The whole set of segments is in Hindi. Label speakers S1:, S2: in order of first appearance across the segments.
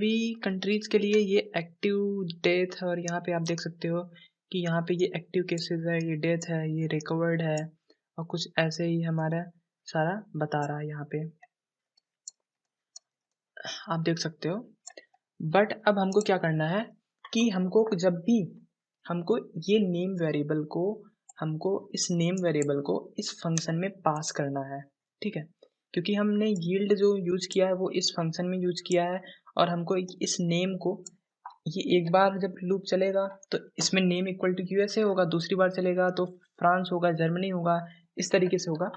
S1: सभी कंट्रीज़ के लिए ये एक्टिव डेथ है और यहाँ पे आप देख सकते हो कि यहाँ पे ये एक्टिव केसेस है, ये डेथ है, ये रिकवर्ड है और कुछ ऐसे ही हमारा सारा बता रहा है यहाँ पे, आप देख सकते हो। बट अब हमको क्या करना है कि हमको जब भी हमको ये नेम वेरिएबल को इस नेम वेरिएबल को इस फंक्शन में पास करना है, ठीक है। क्योंकि हमने यील्ड जो यूज़ किया है वो इस फंक्शन में यूज़ किया है और हमको इस नेम को ये एक बार जब लूप चलेगा तो इसमें नेम इक्वल टू यूएसए होगा, दूसरी बार चलेगा तो फ्रांस होगा, जर्मनी होगा, इस तरीके से होगा।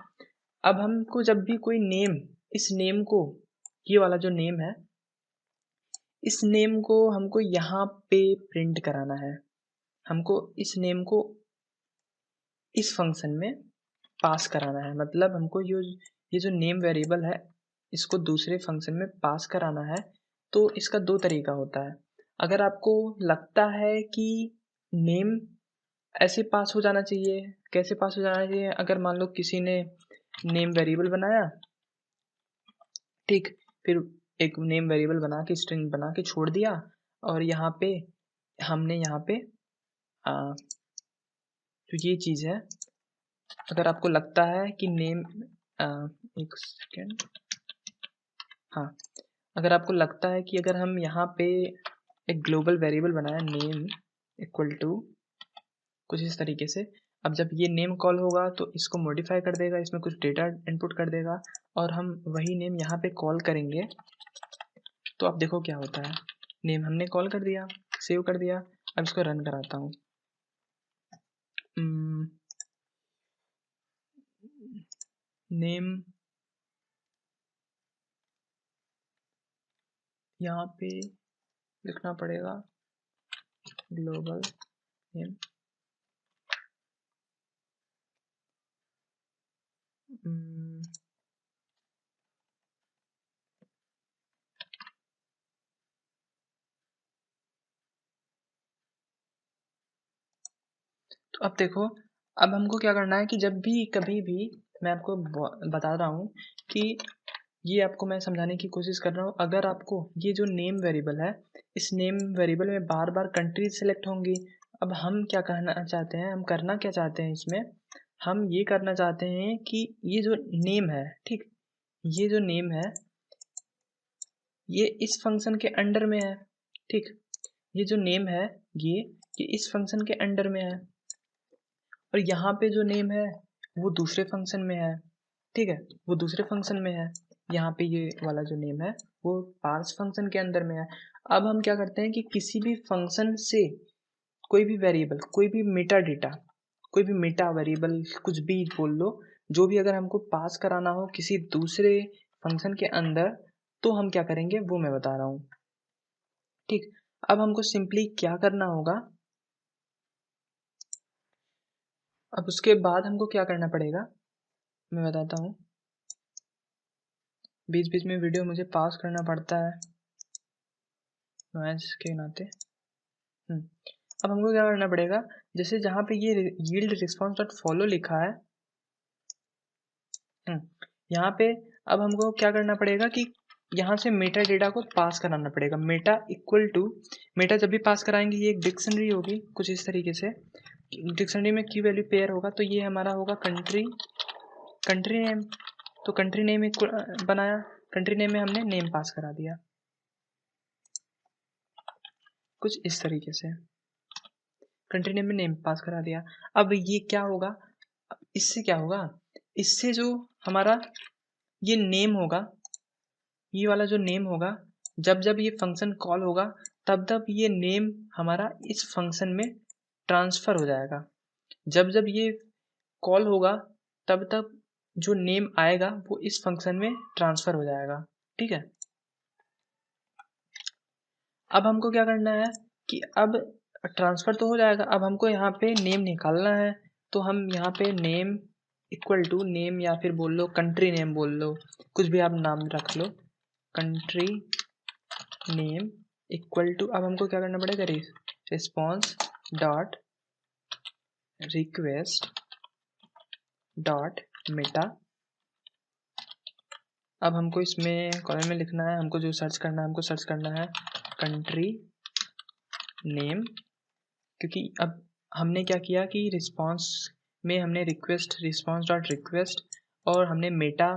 S1: अब हमको जब भी कोई नेम, इस नेम को, ये वाला जो नेम है, इस नेम को हमको यहाँ पे प्रिंट कराना है। हमको इस नेम को इस फंक्शन में पास कराना है, मतलब हमको ये जो नेम वेरिएबल है इसको दूसरे फंक्शन में पास कराना है। तो इसका दो तरीका होता है। अगर आपको लगता है कि नेम ऐसे पास हो जाना चाहिए, कैसे पास हो जाना चाहिए, अगर मान लो किसी ने नेम वेरिएबल बनाया, ठीक, फिर एक नेम वेरिएबल बना के स्ट्रिंग बना के छोड़ दिया और यहाँ पे हमने यहाँ पे तो ये चीज़ है। अगर आपको लगता है कि नेम एक सेकेंड, हाँ, अगर आपको लगता है कि अगर हम यहाँ पे एक ग्लोबल वेरिएबल बनाया नेम इक्वल टू कुछ इस तरीके से, अब जब ये नेम कॉल होगा तो इसको मॉडिफाई कर देगा, इसमें कुछ डेटा इनपुट कर देगा और हम वही नेम यहाँ पे कॉल करेंगे। तो अब देखो क्या होता है, नेम हमने कॉल कर दिया, सेव कर दिया। अब इसको रन कराता हूँ। नेम यहाँ पे लिखना पड़ेगा ग्लोबल नेम। तो अब देखो, अब हमको क्या करना है कि जब भी कभी भी, मैं आपको बता रहा हूँ कि ये आपको मैं समझाने की कोशिश कर रहा हूँ। अगर आपको ये जो नेम वेरिएबल है, इस नेम वेरिएबल में बार बार कंट्रीज सेलेक्ट होंगी। अब हम क्या कहना चाहते हैं, हम करना क्या चाहते हैं इसमें, हम ये करना चाहते हैं कि ये जो नेम है, ठीक, ये जो नेम है ये इस फंक्शन के अंडर में है, ठीक, ये जो नेम है ये इस फंक्शन के अंडर में है और यहाँ पे जो नेम है वो दूसरे फंक्शन में है, ठीक है, वो दूसरे फंक्शन में है। यहाँ पे ये वाला जो नेम है वो पार्स फंक्शन के अंदर में है। अब हम क्या करते हैं कि किसी भी फंक्शन से कोई भी वेरिएबल, कोई भी मेटा डेटा, कोई भी मेटा वेरिएबल, कुछ भी बोल लो, जो भी अगर हमको पास कराना हो किसी दूसरे फंक्शन के अंदर, तो हम क्या करेंगे वो मैं बता रहा हूँ, ठीक। अब हमको सिंपली क्या करना होगा, अब उसके बाद हमको क्या करना पड़ेगा मैं बताता हूँ। बीच बीच में वीडियो मुझे पास करना पड़ता है नॉइज़ के नाते। अब हमको क्या करना पड़ेगा, जैसे जहाँ पे ये यील्ड रिस्पॉन्स डॉट फॉलो लिखा है, यहाँ पे अब हमको क्या करना पड़ेगा कि यहाँ से मेटा डेटा को पास कराना पड़ेगा। मेटा इक्वल टू, मेटा जब भी पास कराएंगे ये एक डिक्शनरी होगी कुछ इस तरीके से, डिक्शनरी में की वैल्यू पेयर होगा, तो ये हमारा होगा कंट्री नेम। तो कंट्री नेम बनाया, कंट्री नेम में हमने नेम पास करा दिया कुछ इस तरीके से, कंट्री नेम में नेम पास करा दिया। अब ये क्या होगा, इससे क्या होगा, इससे जो हमारा ये नेम होगा, ये वाला जो नेम होगा, जब जब ये फंक्शन कॉल होगा तब तब ये नेम हमारा इस फंक्शन में ट्रांसफ़र हो जाएगा। जब जब ये कॉल होगा तब तब जो नेम आएगा वो इस फंक्शन में ट्रांसफ़र हो जाएगा, ठीक है। अब हमको क्या करना है कि अब ट्रांसफ़र तो हो जाएगा, अब हमको यहाँ पे नेम निकालना है। तो हम यहाँ पे नेम इक्वल टू नेम, या फिर बोल लो कंट्री नेम बोल लो, कुछ भी आप नाम रख लो, कंट्री नेम इक्वल टू, अब हमको क्या करना पड़ेगा, response dot request dot Meta. अब हमको इसमें कॉलम में लिखना है, हमको जो सर्च करना है, हमको सर्च करना है कंट्री नेम, क्योंकि अब हमने क्या किया कि रिस्पॉन्स में हमने रिस्पॉन्स डॉट रिक्वेस्ट और हमने मेटा,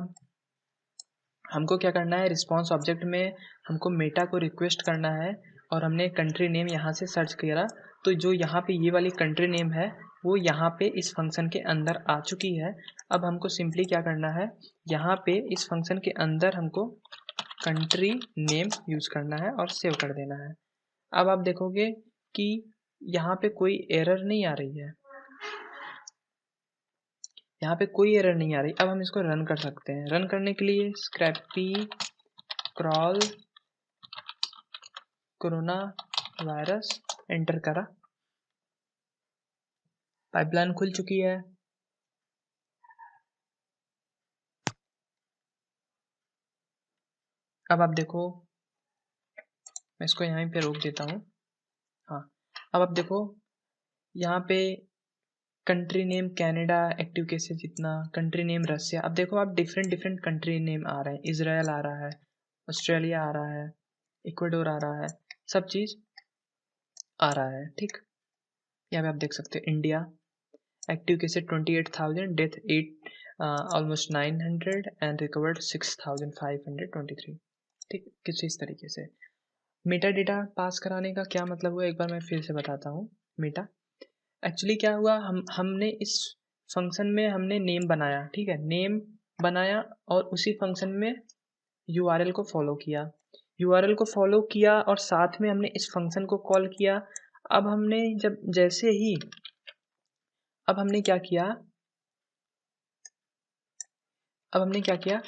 S1: हमको क्या करना है रिस्पॉन्स ऑब्जेक्ट में हमको मेटा को रिक्वेस्ट करना है और हमने कंट्री नेम यहाँ से सर्च किया, तो जो यहाँ पे ये वाली कंट्री नेम है वो यहाँ पे इस फंक्शन के अंदर आ चुकी है। अब हमको सिंपली क्या करना है, यहाँ पे इस फंक्शन के अंदर हमको कंट्री नेम यूज़ करना है और सेव कर देना है। अब आप देखोगे कि यहाँ पे कोई एरर नहीं आ रही है, यहाँ पे कोई एरर नहीं आ रही। अब हम इसको रन कर सकते हैं। रन करने के लिए Scrapy crawl corona virus enter करा, पाइपलाइन खुल चुकी है। अब आप देखो, मैं इसको यहीं पे रोक देता हूँ। हाँ, अब आप देखो यहाँ पे country name Canada, active cases जितना, कंट्री नेम रसिया। अब देखो आप डिफरेंट कंट्री नेम आ रहे हैं, इजराइल आ रहा है, ऑस्ट्रेलिया आ रहा है, इक्वाडोर आ रहा है, सब चीज़ आ रहा है। ठीक, यहाँ पे आप देख सकते हैं India, active cases 28,000, death 8 almost 900 and recovered 6,523। ठीक, किस इस तरीके से मेटा डेटा पास कराने का क्या मतलब हुआ, एक बार मैं फिर से बताता हूँ। मेटा एक्चुअली क्या हुआ, हमने इस फंक्शन में हमने नेम बनाया, ठीक है, नेम बनाया और उसी फंक्शन में यूआरएल को फॉलो किया, यूआरएल को फॉलो किया और साथ में हमने इस फंक्शन को कॉल किया। अब हमने अब हमने क्या किया,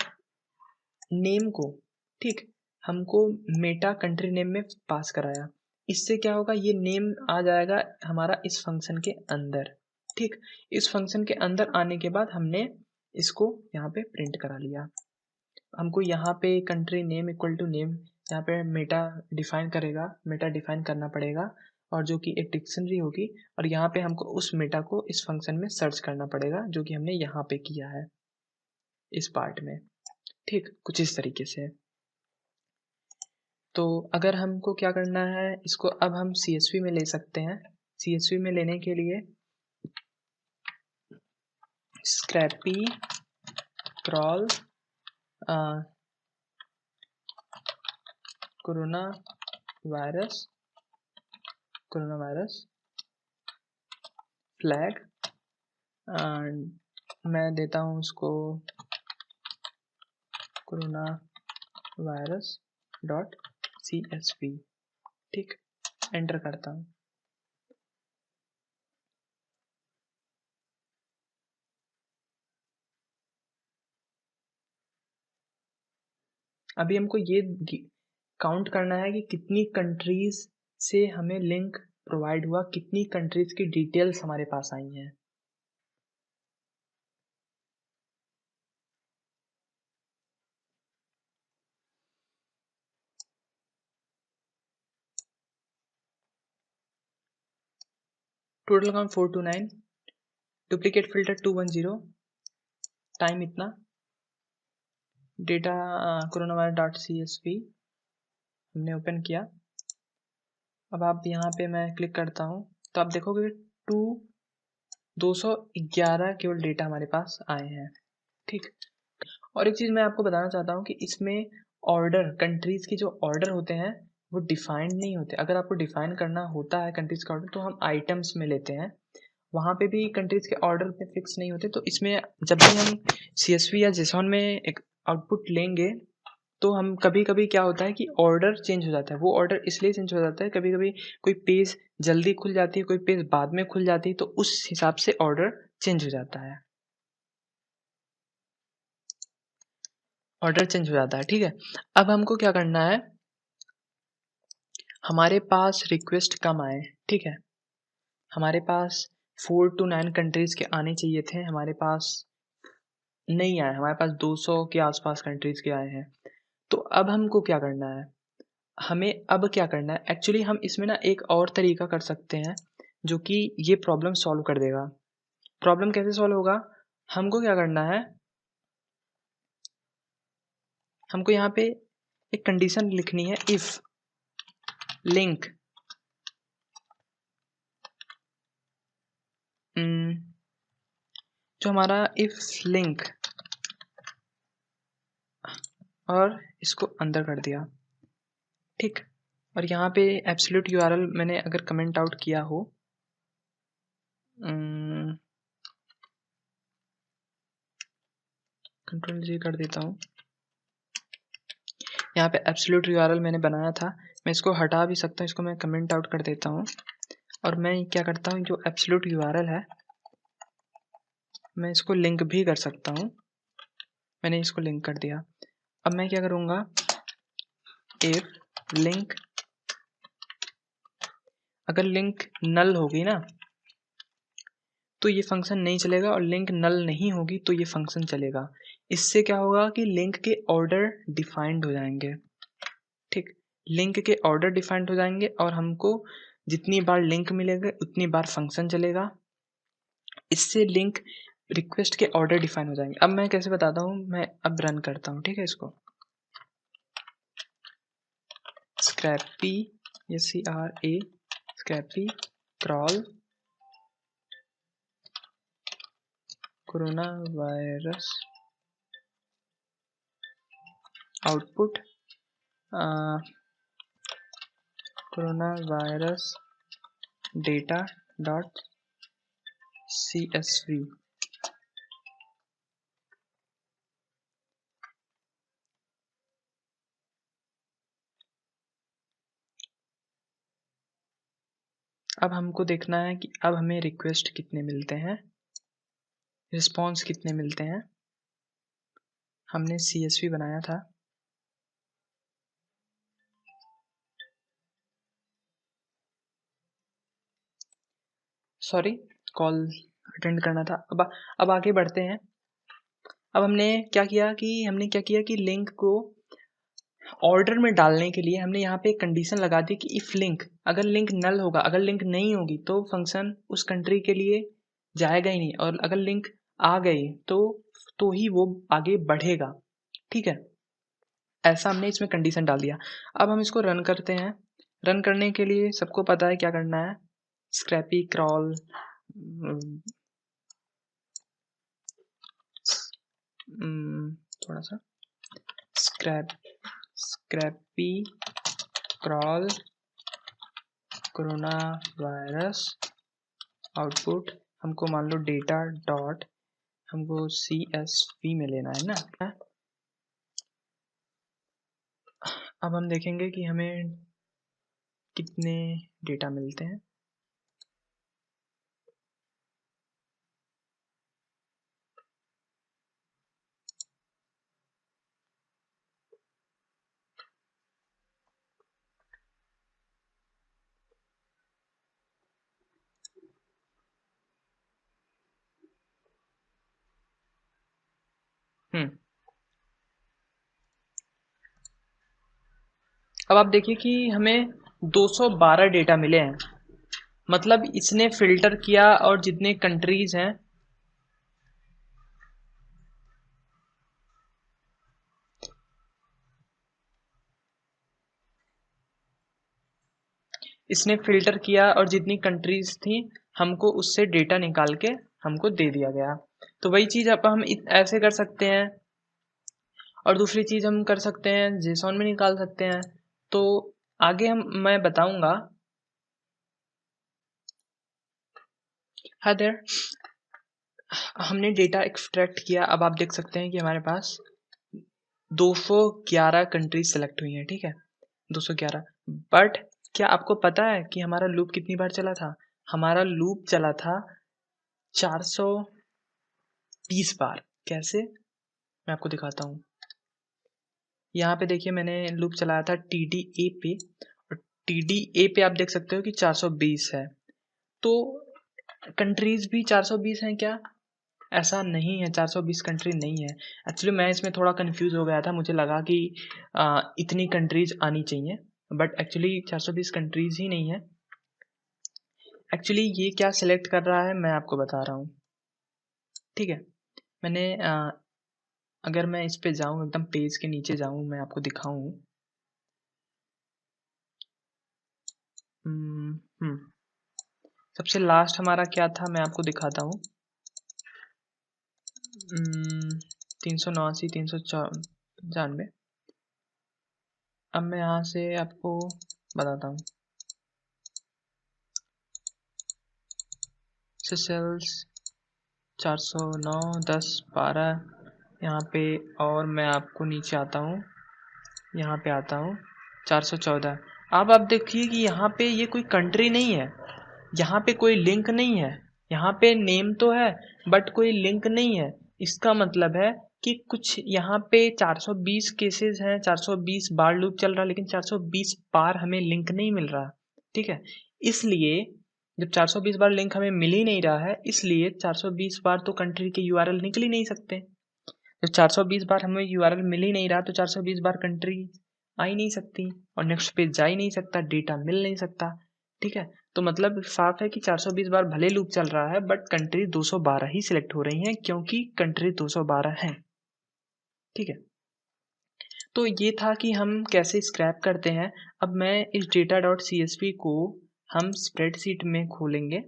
S1: नेम को, ठीक, हमको मेटा कंट्री नेम में पास कराया। इससे क्या होगा, ये नेम आ जाएगा हमारा इस फंक्शन के अंदर। ठीक, इस फंक्शन के अंदर आने के बाद हमने इसको यहाँ पे प्रिंट करा लिया। हमको यहाँ पे country name equal to name, यहाँ पे मेटा डिफाइन करना पड़ेगा और जो कि एक डिक्शनरी होगी, और यहाँ पे हमको उस मेटा को इस फंक्शन में सर्च करना पड़ेगा, जो कि हमने यहाँ पे किया है इस पार्ट में। ठीक, कुछ इस तरीके से। तो अगर हमको क्या करना है, इसको अब हम CSV में ले सकते हैं। CSV में लेने के लिए Scrapy crawl corona virus flag, मैं देता हूँ उसको कोरोना वायरस डॉट CSV। ठीक, एंटर करता हूँ। अभी हमको ये काउंट करना है कि कितनी कंट्रीज से हमें लिंक प्रोवाइड हुआ, कितनी कंट्रीज की डिटेल्स हमारे पास आई हैं। Total count 429, duplicate filter 210, time इतना, data corona virus dot CSV हमने ओपन किया। अब आप यहाँ पे मैं क्लिक करता हूँ तो आप देखोगे 211 केवल डेटा हमारे पास आए हैं। ठीक, और एक चीज़ मैं आपको बताना चाहता हूँ कि इसमें ऑर्डर, कंट्रीज़ की जो ऑर्डर होते हैं वो डिफाइंड नहीं होते। अगर आपको डिफाइन करना होता है कंट्रीज़ का ऑर्डर तो हम आइटम्स में लेते हैं, वहाँ पे भी कंट्रीज़ के ऑर्डर पे फिक्स नहीं होते। तो इसमें जब भी हम CSV या JSON में एक आउटपुट लेंगे तो हम कभी क्या होता है कि ऑर्डर चेंज हो जाता है। वो ऑर्डर इसलिए चेंज हो जाता है, कभी कोई पेज जल्दी खुल जाती है, कोई पेज बाद में खुल जाती है, तो उस हिसाब से ऑर्डर चेंज हो जाता है, ठीक है। अब हमको क्या करना है, हमारे पास रिक्वेस्ट कम आए, ठीक है, हमारे पास 4 to 9 कंट्रीज़ के आने चाहिए थे, हमारे पास नहीं आए, हमारे पास 200 के आसपास कंट्रीज़ के आए हैं। तो अब हमको क्या करना है, एक्चुअली हम इसमें ना एक और तरीका कर सकते हैं जो कि ये प्रॉब्लम सॉल्व कर देगा। प्रॉब्लम कैसे सॉल्व होगा, हमको क्या करना है, हमको यहाँ पे एक कंडीशन लिखनी है, इफ़ लिंक जो हमारा इफ लिंक और इसको अंदर कर दिया, ठीक। और यहाँ पे एब्सोल्यूट यूआरएल मैंने अगर कमेंट आउट किया हो, कंट्रोल जी कर देता हूँ। यहाँ पे एब्सोल्यूट यूआरएल मैंने बनाया था, मैं इसको हटा भी सकता हूँ, इसको मैं कमेंट आउट कर देता हूँ। और मैं क्या करता हूँ, जो एब्सोल्यूट यूआरएल है मैं इसको लिंक भी कर सकता हूँ। मैंने इसको लिंक कर दिया। अब मैं क्या करूँगा, इफ लिंक, अगर लिंक नल होगी ना तो ये फंक्शन नहीं चलेगा, और लिंक नल नहीं होगी तो ये फंक्शन चलेगा। इससे क्या होगा कि लिंक के ऑर्डर डिफाइंड हो जाएंगे, ठीक। लिंक के ऑर्डर डिफाइंड हो जाएंगे और हमको जितनी बार लिंक मिलेगा उतनी बार फंक्शन चलेगा। इससे लिंक रिक्वेस्ट के ऑर्डर डिफाइन हो जाएंगे। अब मैं कैसे बताता हूँ, मैं अब रन करता हूँ, ठीक है। इसको Scrapy SCRA Scrapy crawl corona virus output corona virus data dot CSV। अब हमको देखना है कि अब हमें रिक्वेस्ट कितने मिलते हैं, रिस्पॉन्स कितने मिलते हैं। हमने CSV बनाया था, सॉरी कॉल अटेंड करना था। अब आगे बढ़ते हैं। अब हमने क्या किया कि लिंक को ऑर्डर में डालने के लिए हमने यहाँ पे एक कंडीशन लगा दी कि इफ लिंक, अगर लिंक नल होगा, अगर लिंक नहीं होगी तो फंक्शन उस कंट्री के लिए जाएगा ही नहीं, और अगर लिंक आ गई तो ही वो आगे बढ़ेगा, ठीक है। ऐसा हमने इसमें कंडीशन डाल दिया। अब हम इसको रन करते हैं। रन करने के लिए सबको पता है क्या करना है, स्क्रैपी क्रॉल थोड़ा सा Scrapy crawl corona virus output, हमको मान लो डेटा डॉट, हमको CSV में लेना है ना। अब हम देखेंगे कि हमें कितने डेटा मिलते हैं। अब आप देखिए कि हमें 212 डेटा मिले हैं, मतलब इसने फिल्टर किया और जितने कंट्रीज हैं इसने फिल्टर किया और जितनी कंट्रीज थी हमको उससे डेटा निकाल के हमको दे दिया गया। तो वही चीज़ अब हम ऐसे कर सकते हैं, और दूसरी चीज़ हम कर सकते हैं जेसॉन में निकाल सकते हैं। तो आगे मैं बताऊंगा। हाँ देयर, हमने डेटा एक्सट्रैक्ट किया। अब आप देख सकते हैं कि हमारे पास 211 कंट्रीज सेलेक्ट हुई हैं, ठीक है, 211। बट क्या आपको पता है कि हमारा लूप कितनी बार चला था? हमारा लूप चला था 420 बार। कैसे, मैं आपको दिखाता हूँ। यहाँ पे देखिए मैंने लूप चलाया था TDA पे, और TDA पे आप देख सकते हो कि 420 है। तो कंट्रीज भी 420 हैं क्या? ऐसा नहीं है, 420 कंट्री नहीं है। एक्चुअली मैं इसमें थोड़ा कंफ्यूज हो गया था, मुझे लगा कि इतनी कंट्रीज आनी चाहिए, बट एक्चुअली 420 कंट्रीज ही नहीं है। एक्चुअली ये क्या सिलेक्ट कर रहा है मैं आपको बता रहा हूँ, ठीक है। मैंने अगर मैं इस पे जाऊँ, एकदम पेज के नीचे जाऊँ, मैं आपको दिखाऊँ, सबसे लास्ट हमारा क्या था मैं आपको दिखाता हूँ। 389, 395। अब मैं यहाँ से आपको बताता हूँ। सेल्स 409, 10, 12 यहाँ पे, और मैं आपको नीचे आता हूँ, यहाँ पे आता हूँ 414। अब आप देखिए कि यहाँ पे ये कोई कंट्री नहीं है, यहाँ पे कोई लिंक नहीं है, यहाँ पे नेम तो है बट कोई लिंक नहीं है। इसका मतलब है कि कुछ यहाँ पे 420 केसेस हैं, 420 बार लूप चल रहा है, लेकिन 420 बार हमें लिंक नहीं मिल रहा। ठीक है, इसलिए जब 420 बार लिंक हमें मिल ही नहीं रहा है, इसलिए 420 बार तो कंट्री के यूआरएल निकल ही नहीं सकते। जब 420 बार हमें यूआरएल मिल ही नहीं रहा तो 420 बार कंट्री आ ही नहीं सकती और नेक्स्ट पेज जा ही नहीं सकता, डेटा मिल नहीं सकता। ठीक है, तो मतलब साफ है कि 420 बार भले लूप चल रहा है बट कंट्री 212 ही सिलेक्ट हो रही हैं, क्योंकि कंट्री 212 है। ठीक है, तो ये था कि हम कैसे स्क्रैप करते हैं। अब मैं इस data.csv को हम स्प्रेडशीट में खोलेंगे।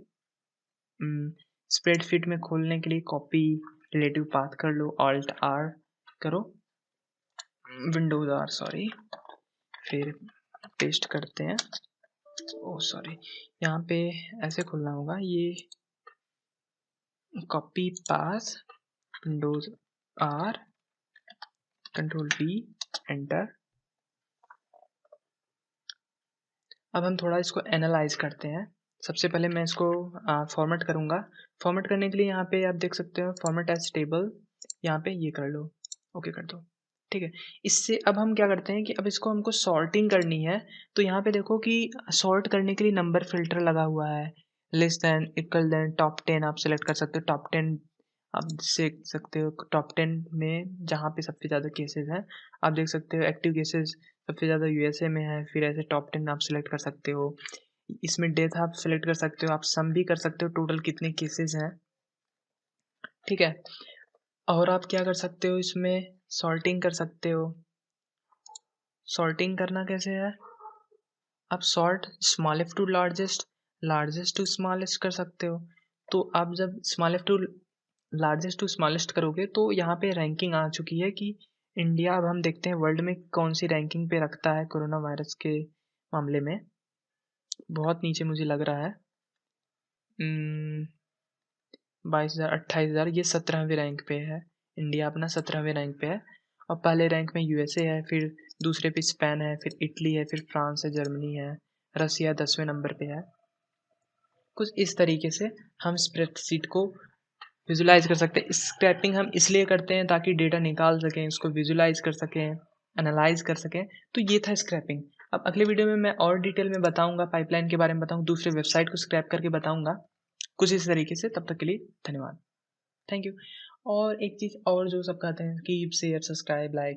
S1: स्प्रेडशीट में खोलने के लिए कॉपी रिलेटिव पाथ कर लो, ऑल्ट आर करो, विंडोज आर सॉरी, फिर पेस्ट करते हैं। ओ सॉरी, यहाँ पे ऐसे खोलना होगा, ये copy paste, Windows R, control D, enter. अब हम थोड़ा इसको एनालाइज करते हैं। सबसे पहले मैं इसको फॉर्मेट करूँगा। फॉर्मेट करने के लिए यहाँ पे आप देख सकते हो फॉर्मेट एज टेबल, यहाँ पे ये कर लो, ओके कर दो। ठीक है, इससे अब हम क्या करते हैं कि अब इसको हमको सॉर्टिंग करनी है। तो यहाँ पे देखो कि सॉर्ट करने के लिए नंबर फिल्टर लगा हुआ है, less than, equal than, top 10 आप सेलेक्ट कर सकते हो। टॉप 10 आप देख सकते हो, टॉप 10 में जहाँ पे सबसे ज़्यादा केसेस हैं आप देख सकते हो, एक्टिव केसेस सबसे ज़्यादा यूएसए में है। फिर ऐसे टॉप 10 आप सिलेक्ट कर सकते हो। इसमें डेथ आप सिलेक्ट कर सकते हो, आप सम भी कर सकते हो टोटल कितने केसेस हैं। ठीक है, और आप क्या कर सकते हो, इसमें सॉर्टिंग कर सकते हो। सॉर्टिंग करना कैसे है, आप sort smallest to largest, largest to smallest कर सकते हो। तो आप जब smallest to largest to smallest करोगे तो यहाँ पे रैंकिंग आ चुकी है कि इंडिया, अब हम देखते हैं वर्ल्ड में कौन सी रैंकिंग पे रखता है कोरोना वायरस के मामले में। बहुत नीचे मुझे लग रहा है, 22,000, 28,000, ये 17वें रैंक पे है। इंडिया अपना 17वें रैंक पे है, और पहले रैंक में यूएसए है, फिर दूसरे पे स्पेन है, फिर इटली है, फिर फ्रांस है, जर्मनी है, रसिया 10वें नंबर पे है। कुछ इस तरीके से हम स्प्रेडशीट को विजुलाइज कर सकते हैं। स्क्रैपिंग हम इसलिए करते हैं ताकि डेटा निकाल सकें, उसको विजुलाइज कर सकें, एनालाइज कर सकें। तो ये था स्क्रैपिंग। अब अगले वीडियो में मैं और डिटेल में बताऊंगा, पाइपलाइन के बारे में बताऊंगा, दूसरे वेबसाइट को स्क्रैप करके बताऊंगा कुछ इस तरीके से। तब तक के लिए धन्यवाद, थैंक यू। और एक चीज़ और जो सब कहते हैं कि शेयर, सब्सक्राइब, लाइक,